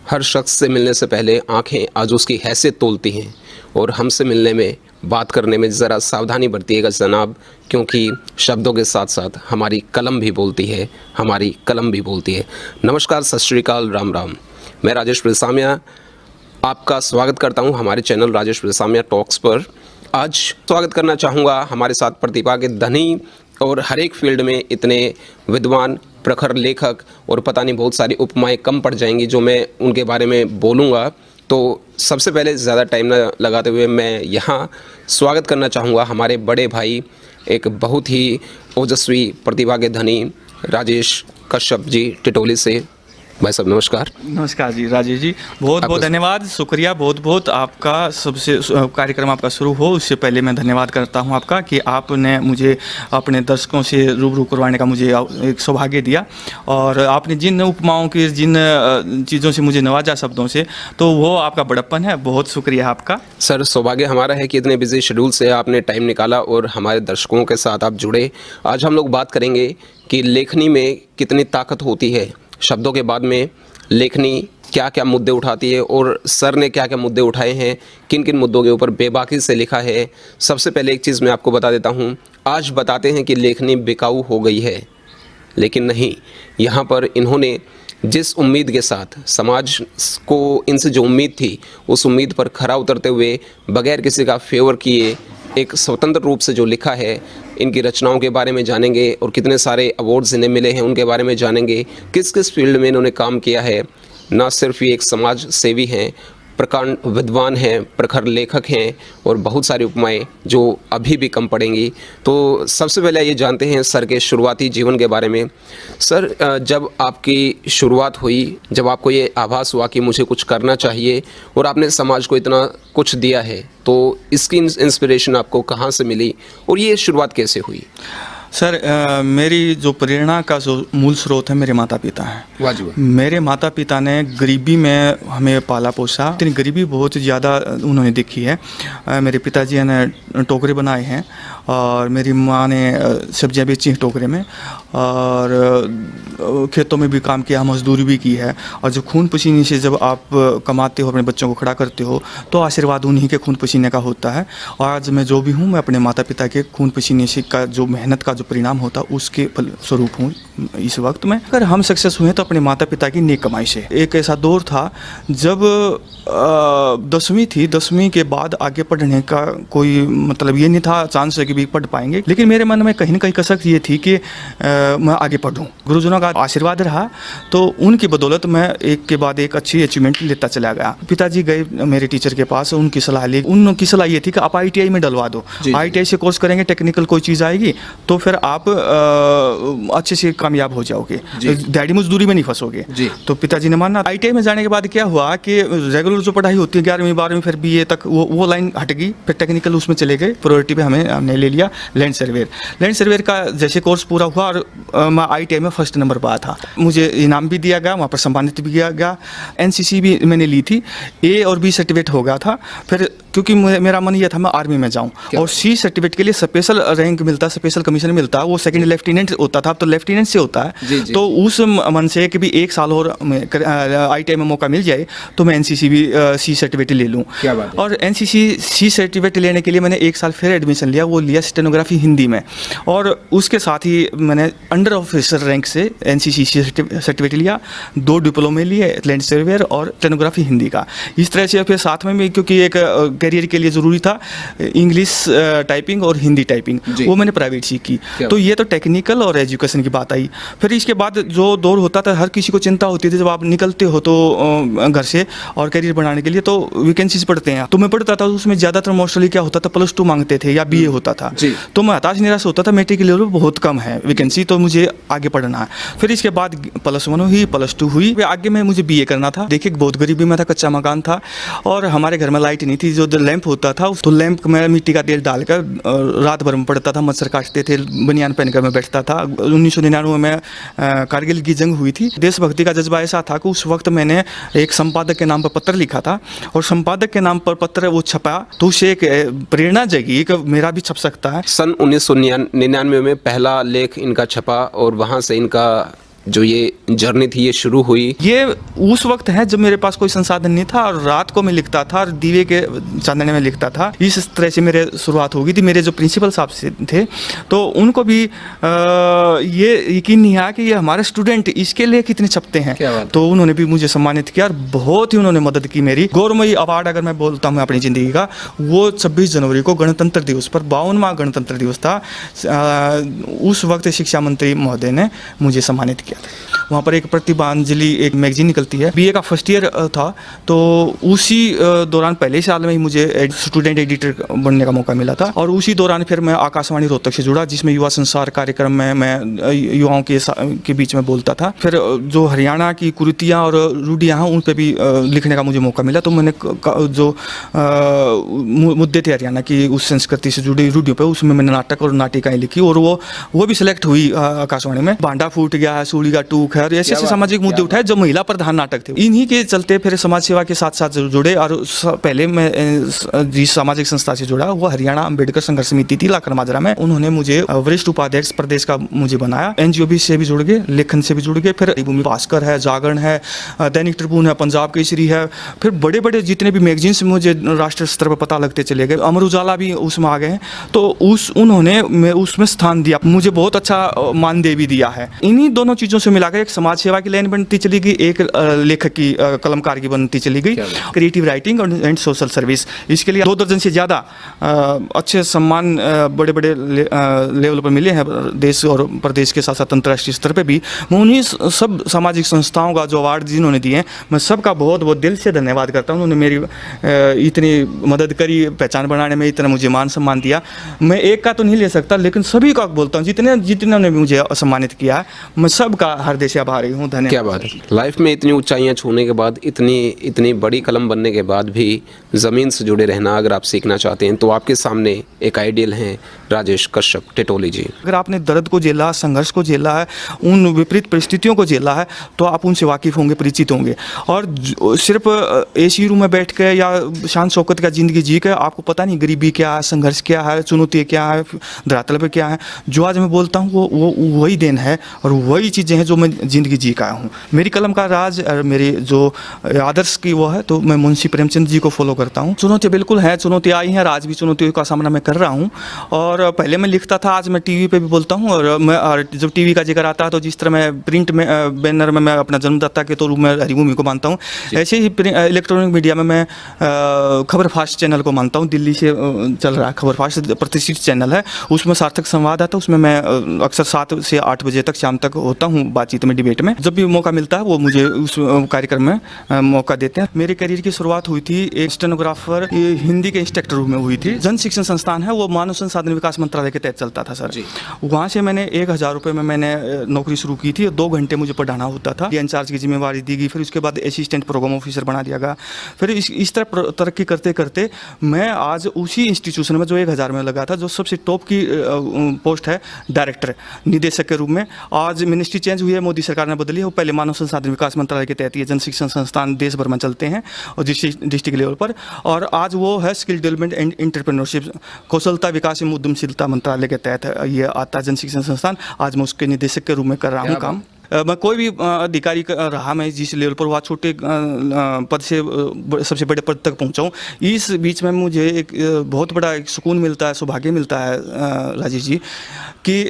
हर शख्स से मिलने से पहले आंखें आज उसकी हैसियत तोलती हैं और हमसे मिलने में, बात करने में ज़रा सावधानी बरतिएगा जनाब, क्योंकि शब्दों के साथ साथ हमारी कलम भी बोलती है, हमारी कलम भी बोलती है। नमस्कार, सत श्री अकाल, राम राम। मैं राजेश प्रसामिया आपका स्वागत करता हूं हमारे चैनल राजेश प्रसामिया टॉक्स पर। आज स्वागत करना चाहूँगा हमारे साथ प्रतिभा के धनी और हर एक फील्ड में इतने विद्वान, प्रखर लेखक, और पता नहीं बहुत सारी उपमाएं कम पड़ जाएंगी जो मैं उनके बारे में बोलूँगा। तो सबसे पहले ज़्यादा टाइम न लगाते हुए मैं यहाँ स्वागत करना चाहूँगा हमारे बड़े भाई, एक बहुत ही ओजस्वी प्रतिभा के धनी राजेश कश्यप जी टिटोली से। भाई साहब नमस्कार। नमस्कार जी राजेश जी, बहुत बहुत धन्यवाद, शुक्रिया बहुत बहुत आपका। सबसे कार्यक्रम आपका शुरू हो उससे पहले मैं धन्यवाद करता हूं आपका कि आपने मुझे अपने दर्शकों से रूबरू करवाने का मुझे एक सौभाग्य दिया, और आपने जिन उपमाओं के, जिन चीज़ों से मुझे नवाजा शब्दों से, तो वो आपका बड़प्पन है। बहुत शुक्रिया आपका। सर, सौभाग्य हमारा है कि इतने बिजी शेड्यूल से आपने टाइम निकाला और हमारे दर्शकों के साथ आप जुड़े। आज हम लोग बात करेंगे कि लेखनी में कितनी ताकत होती है, शब्दों के बाद में लेखनी क्या क्या मुद्दे उठाती है, और सर ने क्या क्या मुद्दे उठाए हैं, किन किन मुद्दों के ऊपर बेबाकी से लिखा है। सबसे पहले एक चीज़ मैं आपको बता देता हूँ। आज बताते हैं कि लेखनी बिकाऊ हो गई है, लेकिन नहीं, यहाँ पर इन्होंने जिस उम्मीद के साथ समाज को इनसे जो उम्मीद थी, उस उम्मीद पर खरा उतरते हुए बगैर किसी का फेवर किए एक स्वतंत्र रूप से जो लिखा है, इनकी रचनाओं के बारे में जानेंगे और कितने सारे अवार्ड्स इन्हें मिले हैं उनके बारे में जानेंगे। किस किस फील्ड में इन्होंने काम किया है। ना सिर्फ ये एक समाज सेवी हैं, प्रकांड विद्वान हैं, प्रखर लेखक हैं, और बहुत सारी उपमाएं जो अभी भी कम पड़ेंगी। तो सबसे पहले ये जानते हैं सर के शुरुआती जीवन के बारे में। सर, जब आपकी शुरुआत हुई, जब आपको ये आभास हुआ कि मुझे कुछ करना चाहिए और आपने समाज को इतना कुछ दिया है, तो इसकी इंस्पिरेशन आपको कहाँ से मिली और ये शुरुआत कैसे हुई? सर, मेरी जो प्रेरणा का जो मूल स्रोत है मेरे माता पिता हैं। वाजिब। मेरे माता पिता ने गरीबी में हमें पाला पोसा। इतनी गरीबी बहुत ज़्यादा उन्होंने देखी है। मेरे पिताजी ने टोकरे बनाए हैं और मेरी माँ ने सब्जियाँ बेची हैं टोकरे में, और खेतों में भी काम किया, मजदूरी भी की है। और जो खून पसीने से जब आप कमाते हो, अपने बच्चों को खड़ा करते हो, तो आशीर्वाद उन्हीं के खून पसीने का होता है। और आज मैं जो भी हूँ, मैं अपने माता पिता के खून पसीने से का जो मेहनत का परिणाम होता, उसके फल स्वरूप हूँ इस वक्त में। अगर हम सक्सेस हुए तो अपने माता पिता की नेक कमाई से। एक ऐसा दौर था जब 10वीं थी, 10वीं के बाद आगे पढ़ने का कोई मतलब ये नहीं था, चांस है कि भी पढ़ पाएंगे, लेकिन मेरे मन में कहीं ना कहीं कसक ये थी कि मैं आगे पढ़ूं। गुरुजनों का आशीर्वाद रहा, तो उनकी बदौलत मैं एक के बाद एक अच्छी अचीवमेंट लेता चला गया। पिताजी गए मेरे टीचर के पास, उनकी सलाह ली। उनकी सलाह ये थी कि आप ITI में डलवा दो, ITI से कोर्स करेंगे, टेक्निकल कोई चीज़ आएगी तो फिर आप अच्छे से कामयाब हो जाओगे, दिहाड़ी मजदूरी में नहीं फंसोगे। तो पिताजी ने माना। ITI में जाने के बाद क्या हुआ कि रेगुलर जो पढ़ाई होती है 11वीं 12वीं फिर BA तक, वो लाइन हट गई। फिर टेक्निकल उसमें चले गए। प्रायोरिटी पे हमने ले लिया लैंड सर्वेयर। लैंड सर्वेयर का जैसे कोर्स पूरा हुआ, और मैं ITI में फर्स्ट नंबर पर था। मुझे इनाम भी दिया गया, वहाँ पर सम्मानित भी किया गया। NCC भी मैंने ली थी, A और B सर्टिफिकेट हो गया था। फिर क्योंकि मेरा मन ये था मैं आर्मी में जाऊँ, और C सर्टिफिकेट के लिए स्पेशल रैंक मिलता, स्पेशल कमीशन मिलता, वो सेकंड लेफ्टिनेंट होता था। अब तो लेफ्टिनेंट से होता है। तो उस मन से कि भी 1 साल और ITI में मौका मिल जाए तो मैं NCC भी C सर्टिफिकेट ले लूँ। और NCC C सर्टिफिकेट लेने के लिए मैंने 1 साल फिर एडमिशन लिया, वो लिया स्टेनोग्राफी हिंदी में। और उसके साथ ही मैंने अंडर ऑफिसर रैंक से NCC C सर्टिफिकेट लिया, 2 डिप्लोमे लिए, लैंड सर्वेयर और स्टेनोग्राफी हिंदी का। इस तरह से फिर साथ में भी, क्योंकि एक करियर के लिए ज़रूरी था इंग्लिश टाइपिंग और हिंदी टाइपिंग, वो मैंने प्राइवेट सीखी। तो ये तो टेक्निकल और एजुकेशन की बात आई। फिर इसके बाद जो दौर होता था, हर किसी को चिंता होती थी जब आप निकलते हो तो घर से और करियर बनाने के लिए, तो वैकेंसीज पढ़ते हैं। तो मैं पढ़ता था, उसमें ज़्यादातर मोस्टली क्या होता था, +2 मांगते थे या BA होता था। तो मैं हताश निराश होता था, मैट्रिक के लेवल बहुत कम है वैकेंसी, तो मुझे आगे पढ़ना है। फिर इसके बाद +1 हुई, +2 हुई, आगे में मुझे BA करना था। देखिए बहुत गरीबी में था, कच्चा मकान था, और हमारे घर में लाइट नहीं थी। जो लैंप होता था, तो लैंप में मिट्टी का तेल डालकर रात भर में पड़ता था, मच्छर काटते थे, बनियान पहनकर मैं बैठता था। 1999 में कारगिल की जंग हुई थी। देशभक्ति का जज्बा ऐसा था कि उस वक्त मैंने एक संपादक के नाम पर पत्र लिखा था, और संपादक के नाम पर पत्र वो छपा, तो उससे एक प्रेरणा जगी कि मेरा भी छप सकता है। सन 1999 में पहला लेख इनका छपा, और वहाँ से इनका जो ये जर्नी थी ये शुरू हुई? ये उस वक्त है जब मेरे पास कोई संसाधन नहीं था और रात को मैं लिखता था और दीवे के चांदने में लिखता था। इस तरह से मेरे शुरुआत हो गई थी। मेरे जो प्रिंसिपल साहब से थे तो उनको भी ये यकीन नहीं आया कि ये हमारे स्टूडेंट इसके लिए कितने छपते हैं। क्या बात? तो उन्होंने भी मुझे सम्मानित किया और बहुत ही उन्होंने मदद की मेरी। गौरवमयी अवार्ड अगर मैं बोलता हूँ अपनी ज़िंदगी का, वो 26 जनवरी को गणतंत्र दिवस पर 52वां गणतंत्र दिवस था, उस वक्त शिक्षा मंत्री महोदय ने मुझे सम्मानित किया था। वहाँ पर एक प्रतिभांजलि एक मैगजीन निकलती है, बीए का फर्स्ट ईयर था, तो उसी दौरान पहले साल में ही मुझे स्टूडेंट एडिटर बनने का मौका मिला था। और उसी दौरान फिर मैं आकाशवाणी रोहतक से जुड़ा, जिसमें युवा संसार कार्यक्रम में मैं युवाओं के बीच में बोलता था। फिर जो हरियाणा की कुरीतियाँ और रूढ़ियाँ हैं उन पर भी लिखने का मुझे मौका मिला। तो मैंने जो मुद्दे थे हरियाणा की उस संस्कृति से जुड़ी रूढ़ियों पर, उसमें मैंने नाटक और नाटिकाएँ लिखी और वो भी सिलेक्ट हुई आकाशवाणी में। भांडा फूट गया है, सूली का टूक है और ऐसे ऐसे सामाजिक मुद्दे उठाए जो महिला प्रधान नाटक थे। इन्हीं के चलते फिर समाज सेवा के साथ साथ जुड़े। और पहले मैं जिस सामाजिक संस्था से जुड़ा वो हरियाणा अम्बेडकर संघर्ष समिति थी लाखन माजरा में। उन्होंने मुझे वरिष्ठ उपाध्यक्ष प्रदेश का मुझे बनाया। एनजीओ भी से भी जुड़ गए, लेखन से भी जुड़ गए। फिर भूमि भास्कर है, जागरण है, दैनिक ट्रिब्यून है, पंजाब केसरी है। फिर बड़े बड़े जितने भी मैगजीन्स मुझे राष्ट्रीय स्तर पर पता लगते चले गए। अमर उजाला भी उसमें आ गए हैं। तो उन्होंने उसमें स्थान दिया, मुझे बहुत अच्छा मानदेय भी दिया है। इन्हीं दोनों चीज़ों से मिलाकर एक समाज सेवा की लाइन बनती चली गई, एक लेखक की कलमकार की बनती चली गई, creative writing and social service. इसके लिए 2 दर्जन से ज़्यादा अच्छे सम्मान बड़े बड़े लेवल पर मिले हैं देश और प्रदेश के साथ साथ अंतर्राष्ट्रीय स्तर पे भी। मैं उन्हीं सब सामाजिक संस्थाओं का जो अवार्ड जिन्होंने दिए हैं, मैं सबका बहुत बहुत दिल से धन्यवाद करता हूँ। उन्होंने मेरी इतनी मदद करी, पहचान बनाने में इतना मुझे मान सम्मान दिया। मैं एक का तो नहीं ले सकता, लेकिन सभी का बोलता हूँ, जितने ने मुझे सम्मानित किया है, मैं सबका हृदय से आभारी हूँ। धन्यवाद। क्या बात है। लाइफ में इतनी ऊंचाइयां छूने के बाद, इतनी बड़ी कलम बनने के बाद भी ज़मीन से जुड़े रहना अगर आप सीखना चाहते हैं तो आपके सामने एक आइडियल हैं राजेश कश्यप टिटोली जी। अगर आपने दर्द को झेला, संघर्ष को झेला है, उन विपरीत परिस्थितियों को झेला है, तो आप उनसे वाकिफ़ होंगे, परिचित होंगे। और सिर्फ एसी रूम में बैठ के या शान शौकत का ज़िंदगी जी के आपको पता नहीं गरीबी क्या है, संघर्ष क्या है, चुनौती क्या है, धरातल पर क्या है। जो आज मैं बोलता हूँ वो वही देन है और वही चीज़ें हैं जो मैं ज़िंदगी जी का हूँ। मेरी कलम का राज और मेरी जो आदर्श की वो है, तो मैं मुंशी प्रेमचंद जी को फॉलो करता हूँ। चुनौतियाँ बिल्कुल हैं, चुनौतियाँ आई हैं, आज भी चुनौतियों का सामना मैं कर रहा हूँ। और पहले मैं लिखता था, आज मैं टीवी पे भी बोलता हूँ। और जब टीवी का जिक्र आता है तो जिस तरह मैं प्रिंट में बैनर में मैं अपना जन्मदाता के तौर में हरिभूमि को मानता हूँ, ऐसे ही इलेक्ट्रॉनिक मीडिया में मैं खबर फास्ट चैनल को मानता हूँ। दिल्ली से चल रहा है खबर फास्ट, प्रतिष्ठित चैनल है, उसमें सार्थक संवाद आता है। उसमें मैं अक्सर 7 से 8 बजे तक शाम तक होता हूँ बातचीत में, डिबेट में। जब भी मौका मिलता है वो मुझे उस कार्यक्रम में मौका देते हैं। मेरे करियर की शुरुआत हुई थी एक स्टेनोग्राफर हिंदी के इंस्ट्रक्टर रूप में हुई थी। जन शिक्षण संस्थान है, वो मानव संसाधन विकास मंत्रालय के तहत चलता था सर। वहाँ से मैंने 1000 रुपये में मैंने नौकरी शुरू की थी। 2 घंटे मुझे पढ़ाना होता था। इंचार्ज की जिम्मेवारी दी गई, फिर उसके बाद असिस्टेंट प्रोग्राम ऑफिसर बना दिया गया। फिर इस तरह तरक्की करते करते मैं आज उसी इंस्टीट्यूशन में जो 1000 में लगा था, जो सबसे टॉप की पोस्ट है, डायरेक्टर निदेशक के रूप में। आज मिनिस्ट्री चेंज हुई है, मोदी सरकार ने बदली है। वो पहले मानव संसाधन विकास मंत्रालय के तहत ये जन शिक्षण संस्थान देश भर में चलते हैं और डिस्ट्रिक्ट लेवल पर। और आज वो है स्किल डेवलपमेंट एंड एंटरप्रेन्योरशिप, कौशलता विकास एवं उद्यमशीलता मंत्रालय के तहत ये आता है जन शिक्षण संस्थान। आज मैं उसके निदेशक के रूप में कर रहा हूँ काम। मैं कोई भी अधिकारी रहा, मैं जिस लेवल पर हुआ, छोटे पद से सबसे बड़े पद तक पहुंचा हूँ। इस बीच में मुझे एक बहुत बड़ा एक सुकून मिलता है, सौभाग्य मिलता है राजेश जी, कि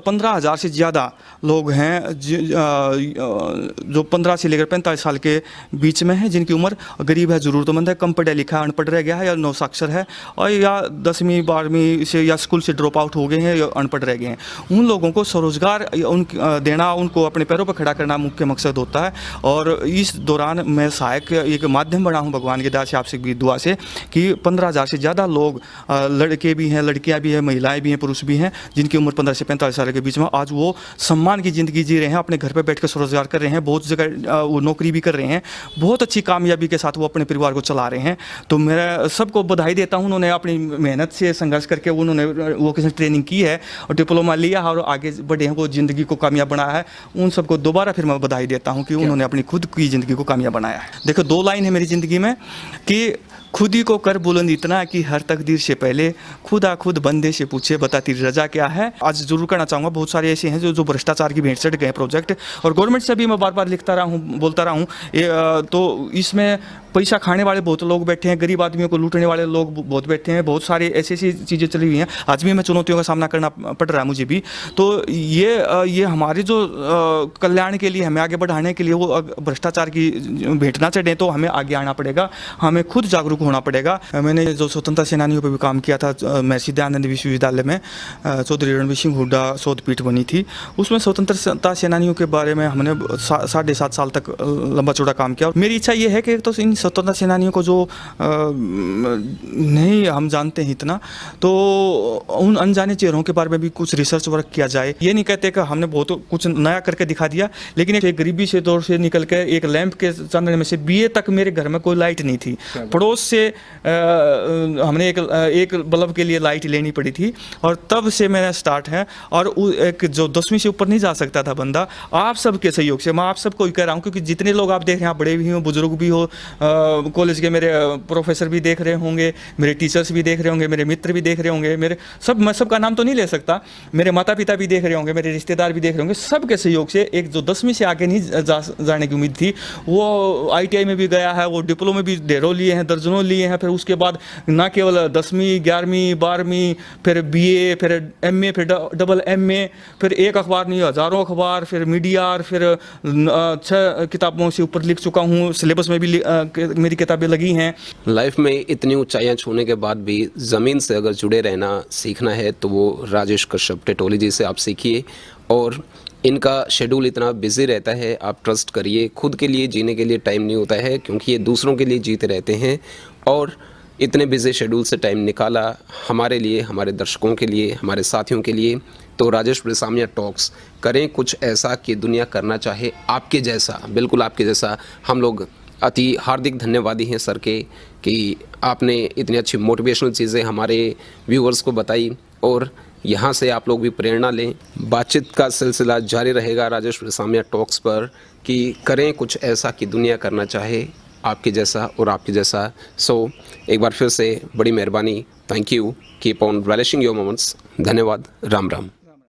15,000 से ज़्यादा लोग हैं जो 15 से लेकर 45 साल के बीच में हैं, जिनकी उम्र गरीब है, ज़रूरतमंद है, कम पढ़ा लिखा है, अनपढ़ रह गया है या नौसाक्षर है, और या 10वीं 12वीं से या स्कूल से ड्रॉप आउट हो गए हैं या अनपढ़ रह गए हैं। उन लोगों को स्वरोजगार देना, उनको अपने पैरों पर खड़ा करना मुख्य मकसद होता है। और इस दौरान मैं सहायक एक माध्यम बना हूँ भगवान की दया से, आपसे भी दुआ से, कि 15,000 से ज़्यादा लोग, लड़के भी हैं, लड़कियाँ भी हैं, महिलाएँ भी हैं, पुरुष भी हैं, जिनकी उम्र 15 से 45 साल के बीच में, आज वो सम्मान की ज़िंदगी जी रहे हैं, अपने घर पर बैठ कर स्वरोजगार कर रहे हैं, बहुत जगह वो नौकरी भी कर रहे हैं, बहुत अच्छी कामयाबी के साथ वो अपने परिवार को चला रहे हैं। तो मैं सबको बधाई देता हूँ। उन्होंने अपनी मेहनत से संघर्ष करके उन्होंने वोकेशनल ट्रेनिंग की है और डिप्लोमा लिया और आगे बढ़े हैं, वो ज़िंदगी को कामयाब बनाया है। उन सबको दोबारा फिर मैं बधाई देता हूँ कि उन्होंने अपनी खुद की ज़िंदगी को कामयाब बनाया है। देखो, 2 लाइन है मेरी ज़िंदगी में कि खुद ही को कर बुलंद इतना कि हर तकदीर से पहले खुदा खुद बंदे से पूछे बता तेरी रजा क्या है। आज जरूर कहना चाहूँगा बहुत सारे ऐसे हैं जो भ्रष्टाचार की भेंट चढ़ गए प्रोजेक्ट, और गवर्नमेंट से भी मैं बार बार लिखता रहा हूँ, बोलता रहा हूँ। तो इसमें पैसा खाने वाले बहुत लोग बैठे हैं, गरीब आदमियों को लूटने वाले लोग बहुत बैठे हैं, बहुत सारी ऐसी ऐसी चीज़ें चली हुई हैं। आज भी मैं चुनौतियों का सामना करना पड़ रहा है मुझे भी। तो ये हमारे जो कल्याण के लिए, हमें आगे बढ़ाने के लिए वो भ्रष्टाचार की भेंट ना चढ़े, तो हमें आगे आना पड़ेगा, हमें खुद जागरूक होना पड़ेगा। मैंने जो स्वतंत्रता सेनानियों पर भी काम किया था, महर्षि दयानंद विश्वविद्यालय में चौधरी रणवीर सिंह हुड्डा शोध पीठ बनी थी, उसमें स्वतंत्रता सेनानियों के बारे में हमने 7.5 साल तक लंबा चौड़ा काम किया। और मेरी इच्छा ये है कि तो इन स्वतंत्रता सेनानियों को जो नहीं हम जानते हैं इतना, तो उन अनजाने चेहरों के बारे में भी कुछ रिसर्च वर्क किया जाए। ये नहीं कहते कि हमने बहुत कुछ नया करके दिखा दिया, लेकिन एक गरीबी से दौर से निकल के एक लैंप के चांदने में से बीए तक मेरे घर में कोई लाइट नहीं थी। पड़ोस से हमने एक बल्ब के लिए लाइट लेनी पड़ी थी, और तब से मेरा स्टार्ट है। और एक जो 10वीं से ऊपर नहीं जा सकता था बंदा, आप सबके सहयोग से, मैं आप सबको ही कह रहा हूँ, क्योंकि जितने लोग आप देख रहे हैं, आप बड़े भी हो, बुजुर्ग भी हो, कॉलेज के मेरे प्रोफेसर भी देख रहे होंगे, मेरे टीचर्स भी देख रहे होंगे, मेरे मित्र भी देख रहे होंगे, मेरे मैं सबका नाम तो नहीं ले सकता, मेरे माता पिता भी देख रहे होंगे, मेरे रिश्तेदार भी देख रहे होंगे। सबके सहयोग से एक जो 10वीं से आगे नहीं जाने की उम्मीद थी, वो ITI में भी गया है, वो डिप्लोमे भी ढेरों लिए हैं, दर्जनों लिए हैं। फिर उसके बाद ना केवल 10वीं 11वीं 12वीं, फिर BA, फिर MA, फिर डबल MA, फिर एक अखबार नहीं हज़ारों अखबार, फिर मीडिया, फिर 6 किताबों से ऊपर लिख चुका हूँ, सिलेबस में भी मेरी किताबें लगी हैं। लाइफ में इतनी ऊंचाइयां छूने के बाद भी ज़मीन से अगर जुड़े रहना सीखना है तो वो राजेश कश्यप टेटोली जी से आप सीखिए। और इनका शेड्यूल इतना बिजी रहता है, आप ट्रस्ट करिए, खुद के लिए जीने के लिए टाइम नहीं होता है, क्योंकि ये दूसरों के लिए जीते रहते हैं। और इतने बिजी शेड्यूल से टाइम निकाला हमारे लिए, हमारे दर्शकों के लिए, हमारे साथियों के लिए। तो राजेश रेसामिया टॉक्स करें कुछ ऐसा कि दुनिया करना चाहे आपके जैसा, बिल्कुल आपके जैसा। हम लोग अति हार्दिक धन्यवादी हैं सर के कि आपने इतनी अच्छी मोटिवेशनल चीज़ें हमारे व्यूअर्स को बताई, और यहाँ से आप लोग भी प्रेरणा लें। बातचीत का सिलसिला जारी रहेगा राजेश रेसामिया टॉक्स पर कि करें कुछ ऐसा कि दुनिया करना चाहे आपके जैसा और आपके जैसा। सो एक बार फिर से बड़ी मेहरबानी, thank you, keep on relishing your moments. धन्यवाद, राम राम।